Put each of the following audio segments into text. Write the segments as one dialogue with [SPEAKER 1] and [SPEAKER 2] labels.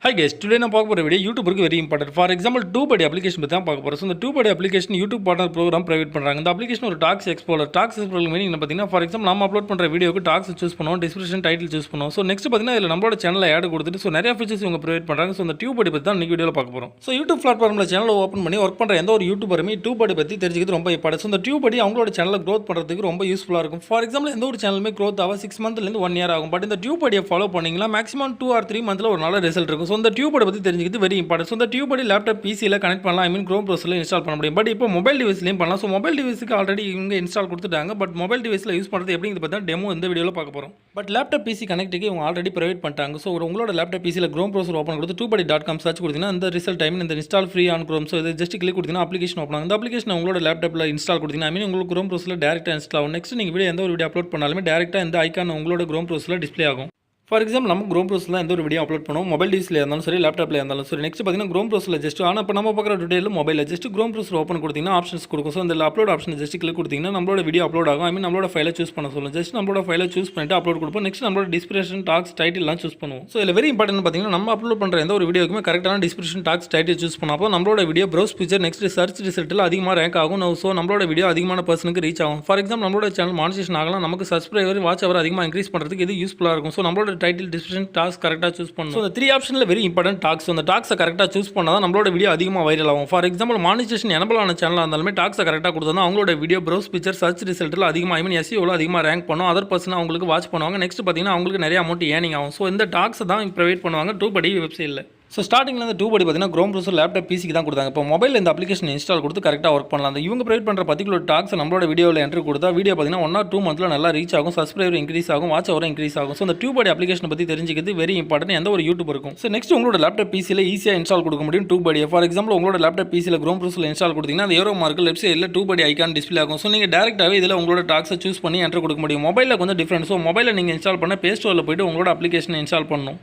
[SPEAKER 1] Hi guys, today நான் பார்க்க போகிற வீடியோ யூடியூபருக்கு very important. For example TubeBuddy application பற்றி தான் பார்க்க போகிறோம். ஸோ இந்த TubeBuddy application YouTube partner program provide பண்ணுறாங்க. இந்த அப்ளிகேஷன் ஒரு tags explorer. Tags explorer meaning பார்த்தீங்கன்னா ஃபார் எக்ஸாம்பிள் நம்ம அப்லோட் பண்ணுற வீடியோக்கு டாக்ஸ் சூஸ் பண்ணுவோம், டிஸ்கிரிப்ஷன் டைட்டில் சூஸ் பண்ணுவோம். ஸோ நெக்ஸ்ட் பார்த்தீங்கன்னா இதில் நம்மளோட சேனலில் ஆட் கொடுத்துட்டு ஸோ நிறைய ஃபீச்சர்ஸ் இவங்க ப்ரைவேட் பண்ணுறாங்க. ஸோ இந்த டூபடி பற்றி தான் இன்றைக்கி வீடியோவில் பார்க்க போகிறோம். ஸோ யூடியூப் பிளாட்ஃபார்மில் சேனல் ஓப்பன் பண்ணி ஒர்க் பண்ணுற எந்த ஒரு யூடியூபருமே டூபடி பற்றி தெரிஞ்சுக்கிறது ரொம்ப இம்பார்ட்டன்ட். ஸோ இந்த டூபடி அவங்களோட சேனலில் க்ரோத் பண்ணுறதுக்கு ரொம்ப யூஸ்ஃபுல்லாக இருக்கும். ஃபார் எக்ஸாம்பிள் எந்த ஒரு சேனலுமே க்ரோத் ஆக 6 மந்த்லேருந்து 1 இயர் ஆகும். பட் இந்த டியூபடியை ஃபாலோ பண்ணிங்கன்னா மேக்ஸிமம் 2 or 3 மந்த்தில் ஒரு நல்ல ரிசல்ட் இருக்கும். ஸோ இந்த டியூபடி பற்றி தெரிஞ்சுக்கிறது வெரி இம்பார்ட்டன்ட். ஸோ இந்த டியூபடி லேப்டாப் பிசியில் கனெக்ட் பண்ணலாம், க்ரோம் ப்ரௌசரில் இன்ஸ்டால் பண்ண முடியும். பட் இப்போ மொபைல் டிவைஸ்லையும் பண்ணலாம். ஸோ மொபைல் டிவைஸுக்கு ஆல்ரெடி இவங்க இன்ஸ்டால் கொடுத்துட்டாங்க. பட் மொபைல் டிவைஸில் யூஸ் பண்ணுறது எப்படிங்கிறது பார்த்தா டெமோ இந்த வீடியோவில் பார்க்க போகிறோம். பட் லேப்டாப் பிசி கனெக்ட்டுக்கு இவங்க ஆல்ரெடி ப்ரைவேட் பண்ணிட்டாங்க. ஸோ உங்களோட லேப்டாப் பிசியில் க்ரோம் ப்ரௌசர் ஓப்பன் கொடுத்து டூபடி.com சர்ச் கொடுத்தீங்கன்னா இந்த ரிசல்ட் டைம் இந்த install free on Chrome. So இது ஜஸ்ட் கிளிக் கொடுத்தீங்கன்னா அப்ளிகேஷன் ஓப்பன் ஆகும். இந்த அப்ளிகேஷன் உங்களோட லேப்டாப்பில் இன்ஸ்டால் கொடுத்தீங்கன்னா உங்களுக்கு க்ரோம் ப்ரௌசரில் டேரெக்டாக இன்ஸ்டால் ஆகும். நெக்ஸ்ட் நீங்கள் வீடியோ எந்த ஒரு வீடியோ அப்லோட் பண்ணாலுமே டேரெக்டாக இந்த ஐக்கான் உங்களோட க்ரோம் ப்ரௌசரில் டிஸ்ப்ளே ஆகும். ஃபார் எக்ஸாம்பிள் நம்ம க்ரோம் ப்ரௌசரில் எந்த ஒரு வீடியோ அப்லோட் பண்ணுவோம், மொபைல் டிவைஸில் இருந்தாலும் சரி, லேப்டாப்பில் இருந்தாலும் சரி. நெக்ஸ்ட் பார்த்தீங்கன்னா க்ரோம் ப்ரௌசரில் ஜஸ்ட் ஆனால் இப்போ நம்ம பார்க்குற டீட்டெயில் மொபைலில் ஜஸ்ட் க்ரோம் ப்ரௌசர் ஓப்பன் கொடுத்தீங்கன்னா ஆப்ஷன்ஸ் கொடுக்கும். ஸோ இந்த அப்லோட் ஆப்ஷன் ஜஸ்ட் கிளிக் கொடுத்தீங்கன்னா நம்மளோட வீடியோ அப்லோட் ஆகும். நம்மளோட ஃபைலை சூஸ் பண்ண சொல்லும். ஜஸ்ட் நம்மளோட ஃபைலை சூஸ் பண்ணிட்டு அப்லோட் கொடுப்போம். நெக்ஸ்ட் நம்மளோட டிஸ்கிரிப்ஷன் டாக்ஸ் டைட்டில்லாம் சூஸ் பண்ணுவோம். ஸோ இதில் வெரி இம்பார்ட்டன்ட் பார்த்தீங்கன்னா நம்ம அப்லோட் பண்ணுற எந்த ஒரு வீடியோக்குமே கரெக்டான டிஸ்கிரிப்ஷன் டாக்ஸ் டைட்டில் சூஸ் பண்ணப்போ நம்மளோட video browse feature next search ரிசல்ட்டில் அதிகமாக ரேங்க் ஆகும். ஸோ நம்மளோட வீடியோ அதிகமான பர்சனுக்கு ரீச் ஆகும். ஃபார் எக்ஸாம்பிள் நம்மளோட சேனல் மானிட்டேஷன் ஆகலாம், நமக்கு சப்ஸ்கிரைபர் வாட்ச் அவர் அதிகமாக இன்க்ரீஸ் பண்ணுறதுக்கு இது யூஸ்ஃபுல்லாக இருக்கும். ஸோ நம்மளோட டைட்டில் டிஸ்கிரிப்ஷன் டாக்ஸ் கரெக்டாக சூஸ் பண்ணணும். ஸோ இந்த 3 ஆப்ஷனில் வெரி இம்பார்ட்டன்ட் டாக்ஸ். அந்த டாக்ஸை கரெக்டாக சூஸ் பண்ணால் தான் நம்மளோட வீடியோ அதிகமாக வைரல் ஆகும். ஃபார் எக்ஸாம்பிள் மானிட்டேஷன் எனபிள் ஆன சேனலாக இருந்தாலுமே டாக்ஸை கரெக்டாக கொடுத்தா அவங்களோட வீடியோ ப்ரௌஸ் ஃபீச்சர் சர்ச் ரிசல்ட்டில் அதிகமாக எஸ்இஓவில் அதிகமாக ரேங்க் பண்ணும். அதர் பர்சன் அவங்களுக்கு வாட்ச் பண்ணுவாங்க. நெக்ஸ்ட் பார்த்தீங்கன்னா அவங்களுக்கு நிறைய அமௌண்ட் ஏர்னிங் ஆகும். ஸோ இந்த டாக்ஸை தான் ப்ரொவைட் பண்ணுவாங்க டூபடி வெப்சைட்டில். ஸோ ஸ்டார்டிங்கில் இந்த டூபடி பார்த்தீங்கன்னா க்ரோம் ப்ரௌசர் லேப்டாப் பிசிக்கு தான் கொடுத்தாங்க. இப்போ மொபைல் இந்த அப்ளிகேஷன் இன்ஸ்டால் கொடுத்து கரெக்டாக ஒர்க் பண்ணலாம். அந்த இவங்க ப்ரொவைட் பண்ணுற பர்டிகுலர் டாக்ஸ் நம்மளோட வீடியோவில் என்ட்ரி கொடுத்தா வீடியோ பார்த்தீங்கன்னா 1 or 2 மந்த்தில் நல்லா ரீச் ஆகும், சப்ஸ்கிரைபர் இன்க்ரீஸ் ஆகும், வாட்ச் அவரும் இன்க்ரீஸ் ஆகும். ஸோ இந்த டூபடி அப்ளிகேஷன் பற்றி தெரிஞ்சிக்கிறது வெரி இம்பார்ட்டன்ட் எந்த ஒரு யூடியூப் இருக்கும். ஸோ நெக்ஸ்ட் உங்களோட லேப்டாப் பிசியில் ஈஸியாக இன்ஸ்டால் கொடுக்க முடியும் டூபடி. ஃபார் எக்ஸாம்பிள் உங்களோட லேப்டாப் பிசியில் க்ரோம் ப்ரௌசரில் இன்ஸ்டால் கொடுத்தீங்கன்னா அந்த ஏரோ மார்க் லெஃப்ட் சைடில் டூபடி ஐக்கான் டிஸ்ப்ளே ஆகும். ஸோ நீங்கள் டேரெக்டாகவே இதில் உங்களோட டாக்ஸை சூஸ் பண்ணி என்ட்ரி கொடுக்க முடியும். மொபைலில் கொஞ்சம் டிஃப்ரெண்ட். ஸோ மொபைலில் நீங்கள் இன்ஸ்டால் பண்ண ப்ளே ஸ்டோரில் போய்ட்டு உங்களோட அப்ளிகேஷனை இன்ஸ்டால் பண்ணணும்.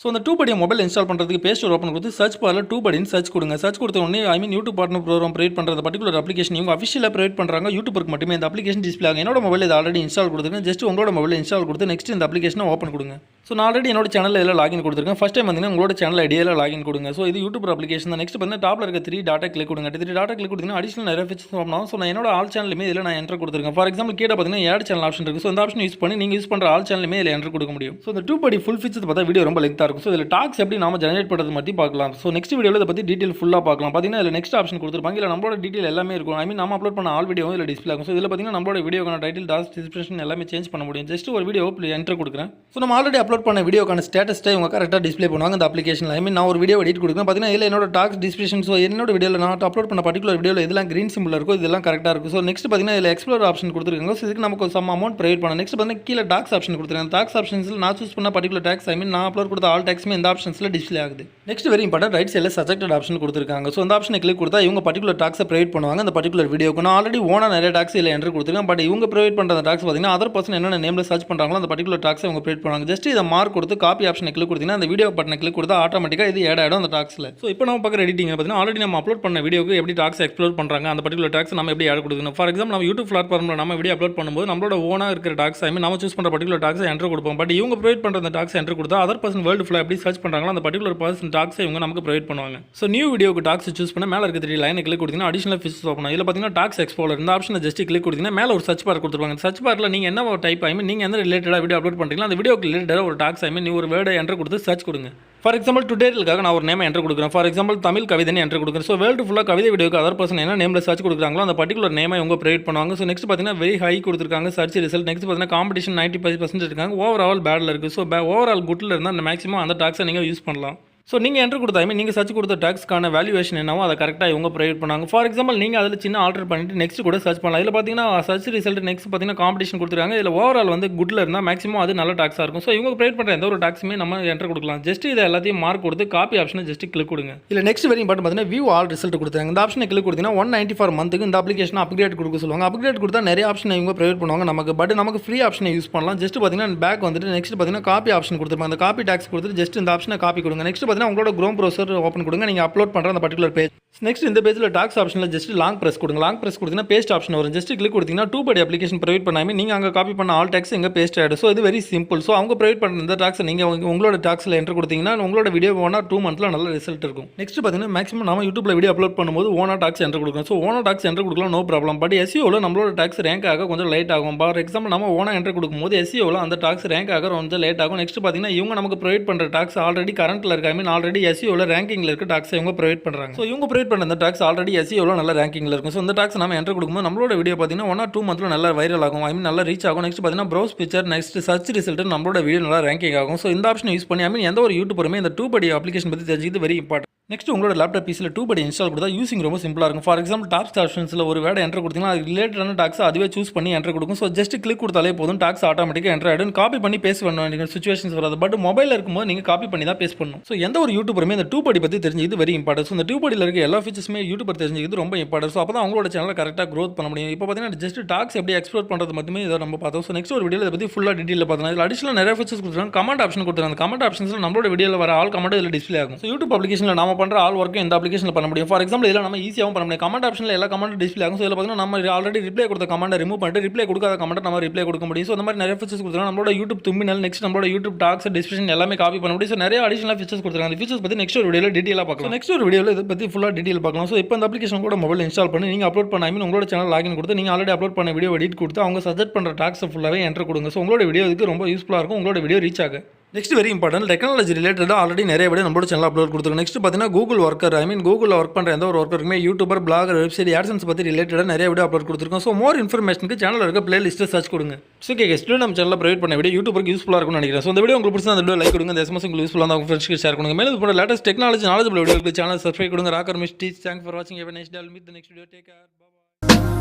[SPEAKER 1] ஸோ அந்த டூபடி மொபைல் இன்ஸ்டால் பண்ணுறதுக்கு ப்ளே ஸ்டோர் ஓப்பன் கொடுத்து சர்ச் பாரில் டூபடின்னு சர்ச் கொடுங்க. சர்ச் கொடுத்த உடனே யூடியூப் பார்ட்னர் ப்ரோக்ராம் ப்ரைவேட் பண்ணுற பர்டிகுலர் அப்ளிகேஷன் இவங்க அஃபிஷியலாக ப்ரைவேட் பண்ணுறாங்க. யூடியூபருக்கு மட்டுமே இந்த அப்ளிகேஷன் டிஸ்ப்ளே ஆகும். என்னோட மொபைல் இது ஆல்ரெடி இன்ஸ்டால் கொடுத்துருக்கேன். ஜஸ்ட் உங்களோட மொபைல் இன்ஸ்டால் கொடுத்து நெக்ஸ்ட் இந்த அப்ளிகேஷனை ஓப்பன் கொடுங்க. ஸோ நான் ஆல்ரெடி என்னோட சேனலில் எல்லாம் லாகின் கொடுத்துருக்கேன். ஃபஸ்ட் டைம் வந்தீங்கன்னா உங்களோட சேனல் ஐடியாவில் லாகின் கொடுங்க. ஸோ இது யூடியூப் அப்ளிகேஷன் தான். நெக்ஸ்ட் பார்த்தீங்கன்னா டாப்பில் இருக்க 3 டாட்டா கிளிக் கொடுங்க. 3 டாட்டா கிளிக் கொடுத்தீங்கன்னா அடிஷனல் நிறைய ஃபீச்சர்ஸ் ஓப்பன் ஆகும். ஸோ நான் என்னோட ஆல் சேனலுமே இதில் நான் என்ட்ரு கொடுத்துருக்கேன். ஃபார் எக்ஸாம்பிள் கீழே பார்த்தீங்கன்னா ஆட் சேனல் ஆப்ஷன் இருக்குது. ஸோ இந்த ஆப்ஷன் யூஸ் பண்ணி நீங்கள் யூஸ் பண்ணுற ஆல் சேனலுமே இதில் என்ட்ரு கொடுக்க முடியும். ஸோ இந்த டூபடி ஃபுல் ஃபீச்சர் பார்த்தா வீடியோ ரொம்ப லெங்காக இருக்கும். ஸோ இதில் டாக்ஸ் எப்படி நாம ஜெனரேட் பண்ணுறது பற்றி பார்க்கலாம். ஸோ நெக்ஸ்ட் வீடியோவில் இதை பற்றி டீட்டெயில் ஃபுல்லாக பார்க்கலாம். பார்த்தீங்கன்னா இதில் நெக்ஸ்ட் ஆப்ஷன் கொடுத்துருப்பாங்க. இல்லை நம்மளோட டீட்டெயில் எல்லாமே இருக்கும். நம்ம அப்லோட் பண்ண ஆல் வீடியோ இதில் டிஸ்ப்ளே ஆகும். ஸோ இதில் பார்த்தீங்கன்னா நம்மளோட வீடியோக்கான டைட்டில் டாக்ஸ் டிஸ்கிரிப்ஷன் எல்லாமே சேஞ்ச் பண்ண முடியும். ஜஸ்ட் ஒரு வீடியோ என்ட்ரு கொடுக்குறேன். ஸோ நம்ம ஆல்ரெடி அப்லோட் பண்ண வீடியோக்கான ஸ்டேட்டஸ்ட்டை இவங்க கரெக்டாக டிஸ்ப்ளே பண்ணுவாங்க இந்த அப்ளிகேஷனில். நான் ஒரு வீடியோ எடிட் கொடுக்குறேன். பார்த்தீங்கன்னா இதில் என்னோட டாக்ஸ் டிஸ்கிரிப்ஷன். ஸோ என்னோட வீடியோவில் நான் அப்லோட் பண்ண பர்டிகுலர் வீடியோவில் இதெல்லாம் கிரீன் சிம்பிள் இருக்கும், இதெல்லாம் கரெக்டாக இருக்கும். ஸோ நெக்ஸ்ட் பார்த்தீங்கன்னா இதில் எக்ஸ்ப்ளோர் ஆப்ஷன் கொடுத்துருக்காங்க. ஸோ இதுக்கு நமக்கு சம் அமௌண்ட் ப்ரைவேட் பண்ணணும். நெக்ஸ்ட் பார்த்தீங்கன்னா கீழே டாக்ஸ் ஆப்ஷன் கொடுத்துருக்காங்க. டாக்ஸ் ஆப்ஷன்ஸில் நான் சூஸ் பண்ண பர்டிகுலர் டாக்ஸ் நான் அப்லோட் கொடுத்த ஆல் டாக்ஸுமே இந்த ஆப்ஷன்ஸில் டிஸ்ப்ளே ஆகுது. நெக்ஸ்ட் வெரி இம்பார்ட்டன்ட் ரைட் சைடில் சஜெக்டட் ஆப்ஷன் கொடுத்துருக்காங்க. ஸோ அந்த ஆப்ஷனை கிளிக் கொடுத்தா இவங்க பர்டிகுலர் டாக்ஸை ப்ரைவேட் பண்ணுவாங்க. அந்த பர்டிகுலர் வீடியோக்கு நான் ஆல்ரெடி ஓனாக நிறைய டாக்ஸ் இதில் என்ட்ரு கொடுத்துருக்கேன். பட் இவங்க ப்ரைவேட் பண்ணுற டாக்ஸ் பார்த்தீங்கன்னா அதர் பர்சன் என்னென்ன நேமில் சர்ச் பண்ணுறாங்களோ அந்த பர்டிகுலர் டாக்ஸை இவங்க ப்ரைவேட் பண்ணுவாங்க. ஜஸ்ட் இதை மார்க் கொடுத்து காப்பி ஆப்ஷனை கிளிக் கொடுத்தீங்கன்னா அந்த வீடியோ பட்டனை கிளிக் கொடுத்தா ஆட்டோமேட்டிக்காக இது ஆட் ஆகிடும் அந்த டாக்ஸில். ஸோ இப்போ நம்ம பார்க்குற எடிட்டிங் பார்த்தீங்கன்னா ஆல்ரெடி நம்ம அப்லோட் பண்ண வீடியோக்கு எப்படி டாக்ஸ் எக்ஸ்ப்ளோர் பண்ணுறாங்க அந்த பர்டிகுலர் டாக்ஸ் நம்ம எப்படி ஆட் கொடுக்கணும். ஃபார் எக்ஸாம்பிள் நம்ம யூடியூப் பிளாட்ஃபார்மில் நம்ம வீடியோ அப்லோட் பண்ணும்போது நம்மளோட ஓனாக இருக்கிற டாக்ஸ் நம்ம சூஸ் பண்ணுற பர்டிகுலர் டாக்ஸை என்ட்ரு கொடுப்போம். பட் இவங்க ப்ரொவைட் பண்ணுற அந்த டாக்ஸ் என்ட்ரு கொடுத்தா அதர் பர்சன் வேர்ல்டு ஃபுல்லாக எப்படி சர்ச் பண்ணுறாங்களோ அந்த பர்டிகுலர் பர்சன் டாக்ஸை இவங்க நமக்கு ப்ரொவைட் பண்ணுவாங்க. ஸோ நியூ வீடியோக்கு டாக்ஸ் சூஸ் பண்ண மேலே இருக்க 3 லைனை கிளிக் கொடுத்தீங்கன்னா அடிஷனல் ஃபீச்சர்ஸ் ஓப்பன் ஆகும். இதில் பார்த்தீங்கன்னா டாக்ஸ் எக்ஸ்ப்ளோரர் இந்த ஆப்ஷனை ஜஸ்ட் கிளிக் கொடுத்தீங்கன்னா மேலே ஒரு சர்ச் பார் கொடுத்துருவாங்க. சர்ச் பாரில் நீங்கள் என்ன டைப் நீங்கள் எந்த ரிலேட்டடாக வீடியோ அப்லோட் பண்ணுறீங்களோ அந்த வீடியோக்கு ரிலேட்டடாக ஒரு டாக்ஸ் நீ ஒரு வேர்டை என்ட்ரு கொடுத்து சர்ச் கொடுங்க. ஃபார் எக்ஸாம்பிள் டுடேலுக்காக நான் ஒரு நேம் என்ட்ரு கொடுக்குறேன். ஃபார் எக்ஸாம்பிள் தமிழ் கவிதைன்னு என்ட்ரு கொடுக்குறேன். ஸோ வேர்ல்டு ஃபுல்லாக கவிதை வீடியோக்கு அதர் பர்சன் என்ன நேமில் சர்ச் கொடுக்குறாங்களோ அந்த பர்டிகுலர் நேமை இவங்க ப்ரைவேட் பண்ணுவாங்க. ஸோ நெக்ஸ்ட் பார்த்தீங்கன்னா வெரி ஹை கொடுத்துருக்காங்க சர்ச் ரிசல்ட். நெக்ஸ்ட் பார்த்தீங்கன்னா காம்படிஷன் 95% இருக்காங்க. ஓவரால் பேடில் இருக்குது. ஸோ ஓவரால் குட்டில் இருந்தால் அந்த மேக்ஸிமம் அந்த டாக்ஸை நீங்கள் யூஸ் பண்ணலாம். ஸோ நீங்கள் என்ட்ரு கொடுத்தா நீங்கள் சர்ச் கொடுத்த டாக்ஸ்க்கான வேல்யூவேஷன் என்னவோ அதை கரெக்டாக இவங்க ப்ரைவேட் பண்ணாங்க. ஃபார் எக்ஸாம்பிள் நீங்கள் அதில் சின்ன ஆல்டர் பண்ணிட்டு நெக்ஸ்ட் கூட சர்ச் பண்ணலாம். இதில் பார்த்தீங்கன்னா சர்ச் ரிசல்ட் நெக்ஸ்ட் பார்த்தீங்கன்னா காம்படிஷன் கொடுத்துருக்காங்க. இதில் ஓவரால் வந்து குட்டில் இருந்தால் மேக்ஸிமம் அது நல்ல டாக்ஸாக இருக்கும். ஸோ இவங்க ப்ரைவேட் பண்ணுற எந்த ஒரு டாக்ஸுமே நம்ம என்ட்ரு கொடுக்கலாம். ஜஸ்ட் இதை எல்லாத்தையும் மார்க் கொடுத்து காப்பி ஆப்ஷனை ஜஸ்ட் கிளிக் கொடுங்க. இல்லை நெக்ஸ்ட் வெரி இம்பார்ட்டன்ட் பார்த்தீங்கன்னா வியூ ஆல் ரிசல்ட் கொடுத்தாங்க. இந்த ஆப்ஷனை கிளிக் கொடுத்தீங்கன்னா 194 மந்த்துக்கு இந்த அப்ளிகேஷன் அப்கிரேட் கொடுக்க சொல்லுவாங்க. அப்கிரேட் கொடுத்தா நிறைய ஆப்ஷன் இவங்க ப்ரைவேட் பண்ணுவாங்க நமக்கு. பட் நமக்கு ஃப்ரீ ஆப்ஷனை யூஸ் பண்ணலாம். ஜஸ்ட் பார்த்தீங்கன்னா பேக் வந்துட்டு நெக்ஸ்ட் பார்த்தீங்கன்னா காப்பி ஆப்ஷன் கொடுத்துருப்பாங்க. அந்த காப்பி டாக்ஸ் கொடுத்துட்டு ஜஸ்ட் இந்த ஆப்ஷனை காப்பி கொடுங்க. நெக்ஸ்ட் பார்த்தீங்கன்னா பார்த்தீங்கன்னா உங்களோட க்ரோம் ப்ரௌசர் ஓப்பன் கொடுங்க, நீங்கள் அப்லோட் பண்ணுற அந்த பர்டிகுலர் பேஜ். நெக்ஸ்ட் இந்த பேஜில் டாக்ஸ் ஆப்ஷனில் ஜஸ்ட் லாங் ப்ரெஸ் கொடுங்க. லாங் ப்ரெஸ் கொடுத்தீங்கன்னா பேஸ்ட் ஆப்ஷன் வரும். ஜஸ்ட் கிளிக் கொடுத்தீங்கன்னா டூபடி அப்ளிகேஷன் ப்ரொவைட் பண்ணாமல் நீங்கள் அங்கே காப்பி பண்ண ஆல் டாக்ஸ் எங்கே பேஸ்ட் ஆகிடும். ஸோ இது வெரி சிம்பிள். ஸோ அவங்க ப்ரொவைட் பண்ணுற இந்த டாக்ஸை நீங்கள் உங்களோட டாக்ஸில் என்ட்ரு கொடுத்தீங்கன்னா உங்களோட வீடியோ ஓனா 2 மந்த்ல நல்ல ரிசல்ட் இருக்கும். நெக்ஸ்ட் பார்த்தீங்கன்னா மேக்ஸிமம் நம்ம யூடியூப்ல வீடியோ அப்லோட் பண்ணும்போது ஓனா டாக்ஸ் என்ட்ரு கொடுக்கணும். ஸோ ஓனா டாக்ஸ் என்ட்ரு கொடுக்கலாம், நோ ப்ராப்ளம். பட் எஸ்இஓவில் நம்மளோட டாக்ஸ் ரேங்க் ஆக கொஞ்சம் லேட் ஆகும். ஃபார் எக்ஸாம்பிள் நம்ம ஓனா என்ட்ரு கொடுக்கும்போது எஸ்இஓவில் அந்த டாக்ஸ் ரேங்க் ஆக கொஞ்சம் லேட் ஆகும். நெக்ஸ்ட் பார்த்தீங்கன்னா இவங்க நமக்கு ப்ரொவைட் பண்ணுற டாக்ஸ் ஆல்ரெடி கரண்ட்டில் இருக்க, ஐ மீன் ஆல்ரெடி எஸ்இஓவில் ரேங்கிங்கில் இருக்க டாக்ஸ் இவங்க ப்ரொவைட் பண்ணுறாங்க. ஸோ இவங்க ப்ரொவைட் பண்ணுற அந்த டாக்ஸ் ஆல்ரெடி எஸ்இஓவில் நல்ல ரேங்கிங்கில் இருக்கும். ஸோ இந்த டாக்ஸ் நம்ம என்ட்ரு கொடுக்கும்போது நம்மளோட வீடியோ பார்த்தீங்கன்னா 1 or 2 மந்த்ல நல்லா வைரல் ஆகும், ஐ மீன் நல்லா ரீச் ஆகும். நெக்ஸ்ட் பார்த்தீங்கன்னா browse picture, next search result நம்மளோட வீடியோ நல்லா ரேங்கிங் ஆகும். ஸோ இந்த ஆப்ஷன் யூஸ் பண்ணி, ஐ மீன் எந்த ஒரு யூடியூபருமே இந்த டூபடி அப்ளிகேஷன் பற்றி தெரிஞ்சுக்கிறது வெரி இம்பார்ட்டன்ட். நெக்ஸ்ட் உங்களோட லேப்டாப் பீஸில் டூபடி இன்ஸ்டால் கொடுத்தா யூசிங் ரொம்ப சிம்பிளாக இருக்கும். ஃபார் எக்ஸாம்பிள் டாக்ஸ் ஆப்ஷன்ஸில் ஒரு வேர்டை என்ட்ரு கொடுத்தீங்கன்னா அது ரிலேட்டடான டாக்ஸ் அதுவே சூஸ் பண்ணி என்ட்ரு கொடுக்கும். ஸோ ஜஸ்ட் கிளிக் கொடுத்தாலே போதும், டாக்ஸ் ஆட்டோமேட்டிக்காக என்ட்ரு ஆகிடும். காப்பி பண்ணி பேஸ்ட் பண்ண வேண்டிய சுச்சுவேஷன்ஸ் வராது. பட் மொபைலில் இருக்கும்போது நீங்கள் காப்பி பண்ணி தான் பேஸ்ட் பண்ணணும். ஸோ எந்த ஒரு யூடியூபருமே இந்த டூபடி பற்றி தெரிஞ்சுக்கிறது வெரி இம்பார்ட்டன்ட். ஸோ இந்த டூபடியில் இருக்க எல்லா ஃபீச்சர்ஸுமே யூடியூபர் தெரிஞ்சுக்கிறது ரொம்ப இம்பார்ட்டன்ட். ஸோ அப்போ தான் அவங்களோட சேனலை கரெக்டாக க்ரோத் பண்ண முடியும். இப்போ பார்த்தீங்கன்னா ஜஸ்ட் டாக்ஸ் எப்படி எக்ஸ்ப்ளோர் பண்ணுறது மட்டுமே இதை நம்ம பார்த்தோம். ஸோ நெக்ஸ்ட் ஒரு வீடியோ இதை பற்றி ஃபுல்லாக டீட்டெயில் பார்த்தோம். இதில் அடிஷனல் நிறைய ஃபீச்சர்ஸ் கொடுத்துருக்காங்க. கமெண்ட் ஆப்ஷன் கொடுத்துருக்காங்க. அந்த கமெண்ட் ஆப்ஷன்ஸில் நம்மளோட வீடியோவில் வர ஆல் கமெண்ட் இதில் டிஸ்பிளே ஆகும். ஸோ யூடியூப் அப்ளிகேஷனில் நம்ம பண்ணுற ஆல் ஒர்க்கு இந்த அப்ளிகேஷனில் பண்ண முடியும். ஃபார் எக்ஸாம்பிள் இதில் நம்ம ஈஸியாகவும் பண்ண முடியும். கமெண்ட் ஆப்ஷனில் எல்லா கமெண்ட் டிஸ்பிளே ஆகும். ஸோ இதில் பார்த்தீங்கன்னா நம்ம ஆல்ரெடி ரிப்ளை கொடுத்த கமெண்ட்டை ரிமூவ் பண்ணிட்டு ரிப்ளை கொடுக்காத கமெண்ட் நம்ம ரிப்ளை கொடுக்க முடியும். ஸோ இந்த மாதிரி நிறைய ஃபீச்சர்ஸ் கொடுத்துருக்காங்க. நம்மளோட யூடியூப் தும்பினல், நெக்ஸ்ட் நம்மளோட யூடியூப் டாக்ஸ் டிஸ்கிரிப்ஷன் எல்லாமே காப்பி பண்ண முடியும். ஸோ நிறைய அடிஷனல் ஃபீச்சர்ஸ் கொடுத்துருக்காங்க. அந்த ஃபீச்சர்ஸ் பற்றி நெக்ஸ்ட் ஒரு வீடியோவில் டீட்டெயிலாக பார்க்கலாம். நெக்ஸ்ட் ஒரு வீடியோவில் இதை பற்றி ஃபுல்லாக டீட்டெயில் பார்க்கலாம். ஸோ இப்போ இந்த அப்ளிகேஷன் கூட மொபைல் இன்ஸ்டால் பண்ணி நீங்கள் அப்லோட் பண்ண, ஐ மீன் உங்களோட சேனல் லாகின் கொடுத்து நீங்கள் ஆல்ரெடி அப்லோட் பண்ண வீடியோ எடிட் கொடுத்து அவங்க சஜெக்ட் பண்ணுற டாக்ஸை ஃபுல்லாகவே என்ட்ரு கொடுங்க. ஸோ உங்களோட வீடியோ இதுக்கு ரொம்ப யூஸ்ஃபுல்லாக இருக்கும், உங்களோட வீடியோ ரீச் ஆகும். நெக்ஸ்ட் வெரி இம்பார்ட்டன்ட், டெக்னாலஜி ரிலேட்டடாக ஆல்ரெடி நிறைய வீடியோ நம்மளோட சேனல் அப்லோட் கொடுத்துருக்கோம். நெக்ஸ்ட் பார்த்தீங்கன்னா கூகுள் ஒர்க்கர், ஐ மீன் கூகுளில் ஒர்க் பண்ணுற எந்த ஒரு ஒர்க்கருக்குமே யூடியூபர், பிளாகர், வெப்சைட், ஆட்சன்ஸ் பற்றி ரிலேட்டடாக நிறைய வீடியோ அப்லோட் கொடுத்துருக்கோம். ஸோ மோர் இன்ஃபர்மேஷனுக்கு சேனலில் இருக்க பிளேலிஸ்ட்டை சர்ச் கொடுங்க. ஸோ ஸ்டூடெண்ட் நம்ம சேனலில் ப்ரொவைட் பண்ண வீடியோ யூடியூபருக்கு யூஸ்ஃபுல்லாக இருக்கும்னு நினைக்கிறேன். ஸோ இந்த வீடியோ உங்களுக்கு பிடிச்சா அந்த வீடியோ லைக் கொடுங்க. இந்த எஸ்எம்எஸ் உங்களுக்கு யூஸ்ஃபுல்லாக தான் ஃப்ரெண்ட்ஸ்க்கு ஷேர் பண்ணுங்க. மேலும் இது போன்ற லேட்டஸ்ட் டெக்னாலஜி நாலேஜபிள் வீடியோக்கு சேனல் சப்ஸ்கிரைப் கொடுங்க. ராக்கர் மிஸ்டீஸ், தேங்க்ஸ் ஃபார் வாட்சிங். Have a nice day. Meet the next video. Take care. Bye by.